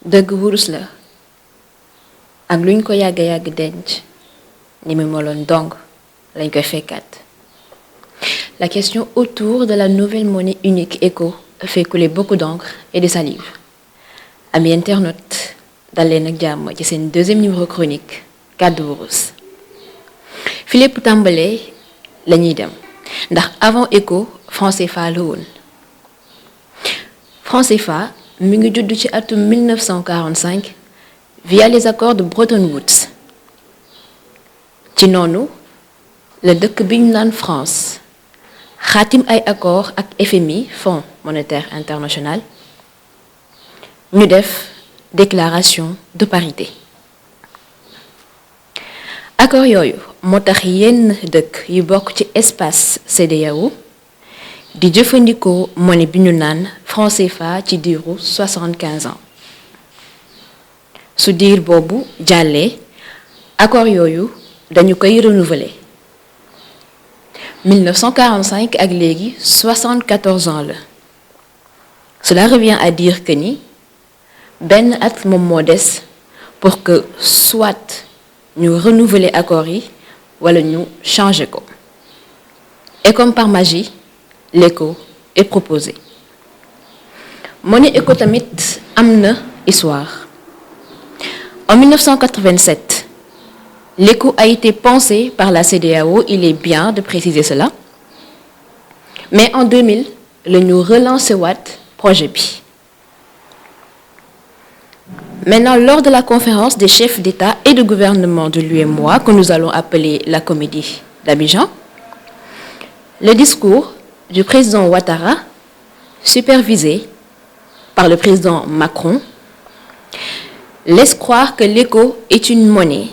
dëgg wurus la ak luñ ko yàgg denc ni mu moloon dong lañ koy fekkaat. La question autour de la nouvelle monnaie unique ECO fait couler beaucoup d'encre et de salive. Amis internautes, dal leen ak jàmm ci seen deuxième numéro chronique kàddu wurus. fi lépp tàmbalee la ñuy dem ndax avant ECO franc CFA la woon. franc CFA mi ngi judd ci atum 1945 via les accords de Bretton Woods. ci noonu la dëkk bi ñu naan France xaatim ay accord ak FMI Fonds monétaire international ñu def déclaration de parité. accord yooyu moo tax yenn dëkk yu bokk ci espace CEDEAO di jëfandikoo monnaie bi ñu naan franc CFA ci diiru 75 ans. su diir boobu jàllee accord yooyu dañu koy renouveler 1945 ak léegi 74 ans la. Cela revient à dire que ni benn at moom moo des pour que soit ñu renouveler accord yi wala ñu changer ko. Et comme par magie l'ECO est proposé. monnaie ECO tamit am na histoire. En 1987, l'ECO a été pensé par la CEDEAO, il est bien de préciser cela. Mais en 2000, la ñu relancé waat projet bi. Maintenant, lors de la conférence des chefs d'État et de gouvernement de l'UEMOA, que nous allons appeler la Comédie d'Abidjan, le discours du président Ouattara, supervisé par le président Macron, laisse croire que l'ECO est une monnaie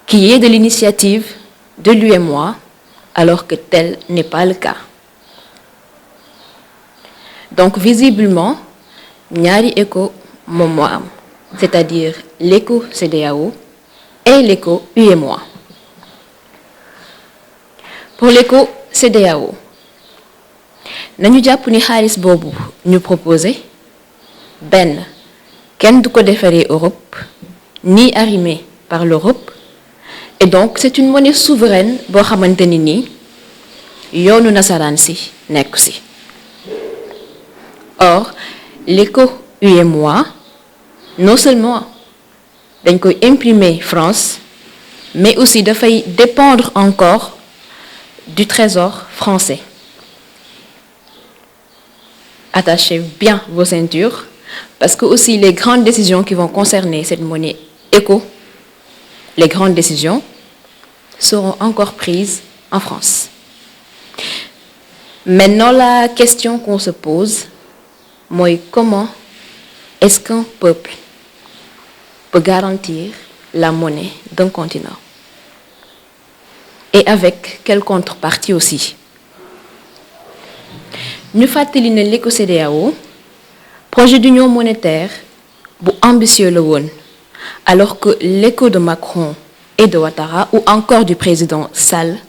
qui est de l'initiative de l'UEMOA, alors que tel n'est pas le cas. Donc, visiblement, ñaari ECO moom moo am, c'est-à-dire l'ECO CEDEAO et l'ECO UEMOA. Pour l'ECO CEDEAO, nañu jàpp ni xaalis boobu ñu proposé benn kenn du ko defaree Europe ni arrimé par l'Europe, et donc c'est une monnaie souveraine boo xamante ni nii yoonu nasaraan si nekk si. Or l'ECO UEMOA non seulement dañ koy imprimer France, mais aussi dafay dépendre encore du trésor français. Attachez bien vos ceintures, parce que aussi les grandes décisions qui vont concerner cette monnaie ECO, les grandes décisions seront encore prises en France. Maintenant, la question qu'on se pose, mooy comment est-ce qu'un peuple peut garantir la monnaie d'un continent? Et avec quelle contrepartie aussi? ñu fàttali ne l'ECO CEDEAO projet d'union monétaire bu ambitieux la woon, alors que l'ECO de Macron et de Ouattara, ou encore du président Sall,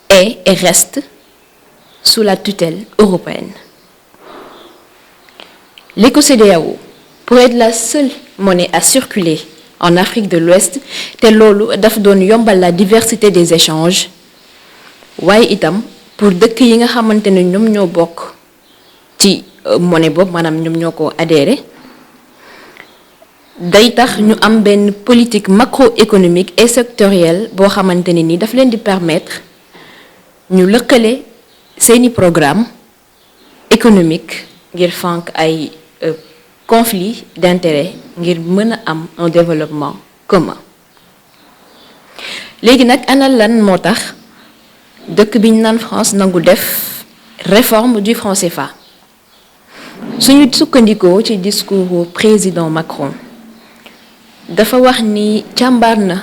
est et reste sous la tutelle européenne. L'ECO CEDEAO pourrait être la seule monnaie à circuler en Afrique de l'Ouest, te loolu daf doon yombal la diversité des échanges, waaye itam pour dëkk yi nga xamante ne ñoom ñoo bokk ci monnaie boobu, maanaam ñoom ñoo ko adhéré, day tax ñu am benn politique macroéconomique et sectorielle boo xamante ne ni daf leen di permettre ñu lëkkale seeni programme économique ngir fànq ay conflit d'intérêt ngir mën a am un développement commun. Léegi nag ana lan moo tax dëkk bi ñu naan France nangu def réforme du franc CFA suñu sukkandikoo ci discours président Macron dafa wax ni càmbar na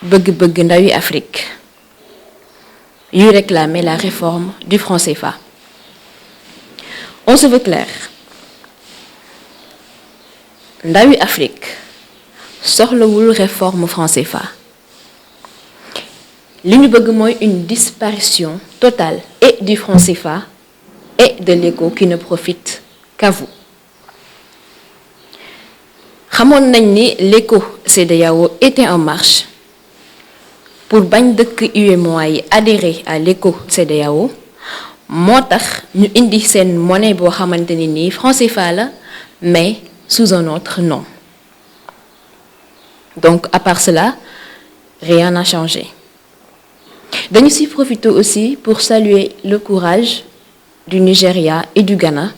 bëgg-bëgg ndawi Afrique yuy réclamer la réforme du franc CFA. On se veut clair ndawi Afrique soxlawul réforme franc CFA li ñu bëgg mooy une disparition totale et du franc CFA et de l'éco qui ne profite qu'à vous. xamoon nañ ni l'éco CEDEAO était en marche pour bañ dëkk UEMOA yi adhérer à l'éco CEDEAO moo tax ñu indi seen monnaie boo xamante ni nii franc CFA la mais sous un autre nom. Donc à part cela rien n'a changé. dañu si profiter aussi pour saluer le courage du Nigeria et du Ghana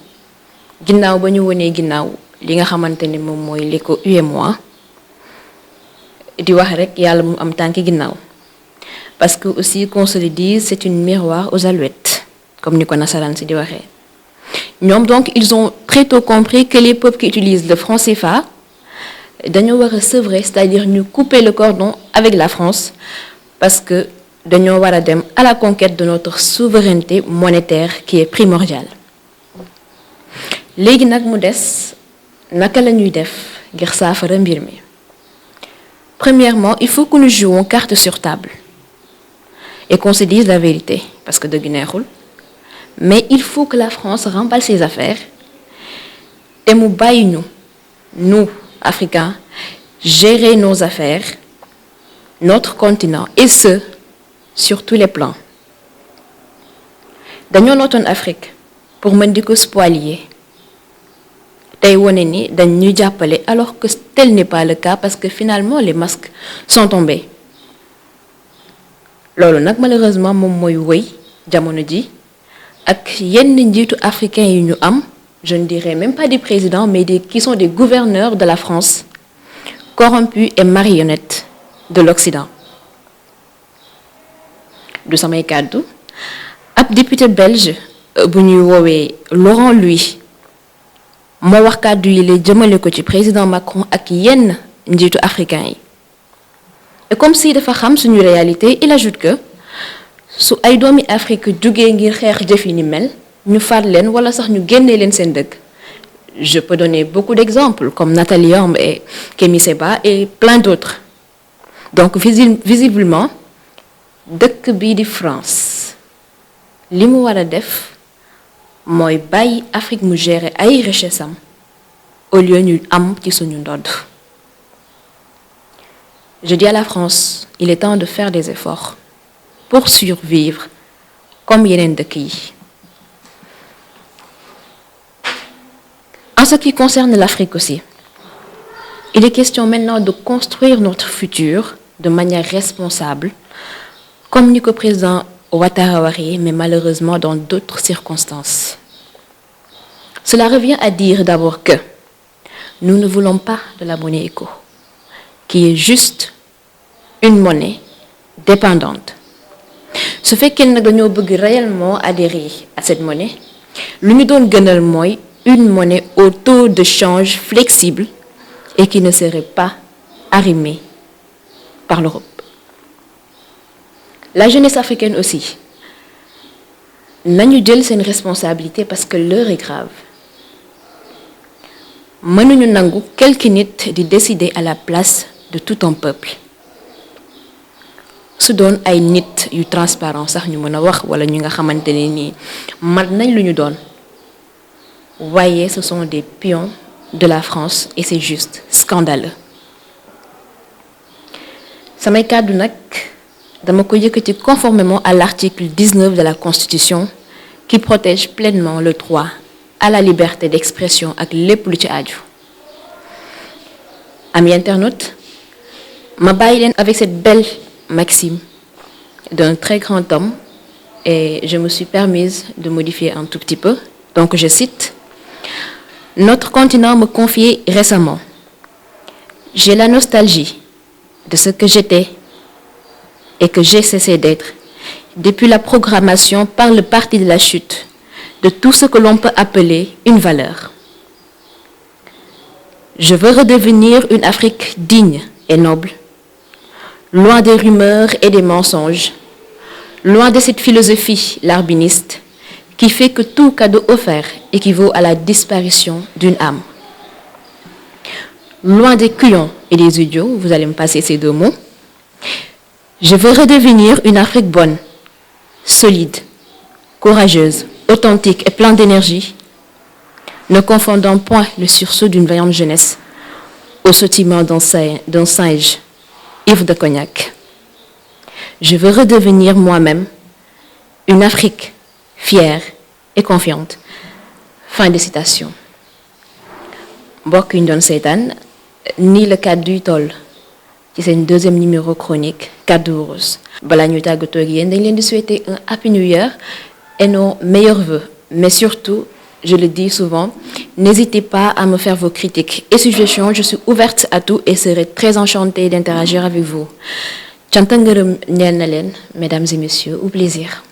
ginnaaw ba ñu wonee ginnaaw li nga xamante ni moom mooy l'éco UEMOA di wax rek yàlla mu am tànki ginnaaw parce que aussi qu'on se le dise c'est une miroir aux alouettes comme ni ko nasaraan si di waxee ñoom donc ils ont très tôt compris que les peuples qui utilisent le franc CFA dañoo war a sevrer c'est-à-dire ñu couper le cordon avec la France parce que dañoo war a dem à la conquête de notre souveraineté monétaire qui est primordiale. léegi nag mu des naka la ñuy def ngir saafara mbir mi. Premièrement, il faut que nous jouions carte sur table et qu'on se dise la vérité parce que dëgg neexul mais il faut que la France remballe ses affaires et mu bàyyi ñu nous Africains gérer nos affaires, notre continent et ce sur tous les plans. dañoo nootoon Afrique pour mën di ko spolier tey wone ni dañ ñuy jàppale alors que tel n'est pas le cas parce que finalement les masques sont tombés. loolu nag malheureusement moom mooy wëy jamono ji ak yenn njiitu africains yi ñu am, je ne dirais même pas des présidents mais qui sont des gouverneurs de la France corrompus et marionnettes de l'Occident. du samay kàddu ab député belge bu ñuy woowee Laurent Louis moo wax kàddu yi lay jëmale ko ci président Macron ak yenn njiitu africain yi et comme si dafa xam suñu réalité il ajoute que su ay doomi Afrique jugee ngir xeex jëf yi ni mel ñu faat leen wala sax ñu génnee leen seen dëkk. Je peux donner beaucoup d'exemples comme Nathalie Yamb et Kémi Séba et plein d'autres. Donc visiblement dëkk bii di France li mu war a def mooy bàyyi Afrique mu gérer ay richesse am au lieu ñu am ci suñu ndodd. Je dis à la France, il est temps de faire des efforts pour survivre comme yeneen dëkk yi. En ce qui concerne l'Afrique aussi, il est question maintenant de construire notre futur de manière responsable, comme ni ko président Ouattara waxee, mais malheureusement dans d'autres circonstances. Cela revient à dire d'abord que nous ne voulons pas de la monnaie éco, qui est juste une monnaie dépendante. Ce fait que nag dañoo bëgg réellement adhérer à cette monnaie, lu ñu doon gënal mooy une monnaie au taux de change flexible et qui ne serait pas arrimée par l'Europe. La jeunesse africaine aussi nañu jël seen responsabilité parce que l'heure est grave. mënuñu nangu quelques nit di décider à la place de tout un peuple. su doon ay nit yu transparent sax ñu mën a wax wala ñu nga xamante ne nii mat nañ lu ñu doon. Voyez, ce sont des pions de la France et c'est juste scandaleux. samay kàddu nag dama ko yëkkati conformément à l'article 19 de la Constitution qui protège pleinement le droit à la liberté d'expression ak lépp lu ci aju. Amis internautes, ma bàyyi leen avec cette belle maxime d'un très grand homme et je me suis permise de modifier un tout petit peu. Donc je cite: Notre continent me confiait récemment: J'ai la nostalgie de ce que j'étais et que j'ai cessé d'être depuis la programmation par le parti de la chute de tout ce que l'on peut appeler une valeur. Je veux redevenir une Afrique digne et noble, loin des rumeurs et des mensonges, loin de cette philosophie larbiniste qui fait que tout cadeau offert équivaut à la disparition d'une âme. Loin des couillons et des idiots, vous allez me passer ces deux mots, je veux redevenir une Afrique bonne, solide, courageuse, authentique et pleine d'énergie, ne confondant point le sursaut d'une vaillante jeunesse au sautillement d'un singe ivre de cognac. Je veux redevenir moi-même une Afrique fière et confiante. Fin de citation. mbokk yi ñu doon seetaan nii la kàddu yi toll ci seen deuxième numéro chronique Kàddu Wurus. balaa ñuy tàggatoo ak yéen dañ leen di souhaiter un happy new year et nos meilleurs vœux. Mais surtout, je le dis souvent, n'hésitez pas à me faire vos critiques et suggestions. Je suis ouverte à tout et serai très enchantée d'interagir avec vous. Cant ak ngërëm ñeel na leen, mesdames et messieurs, au plaisir.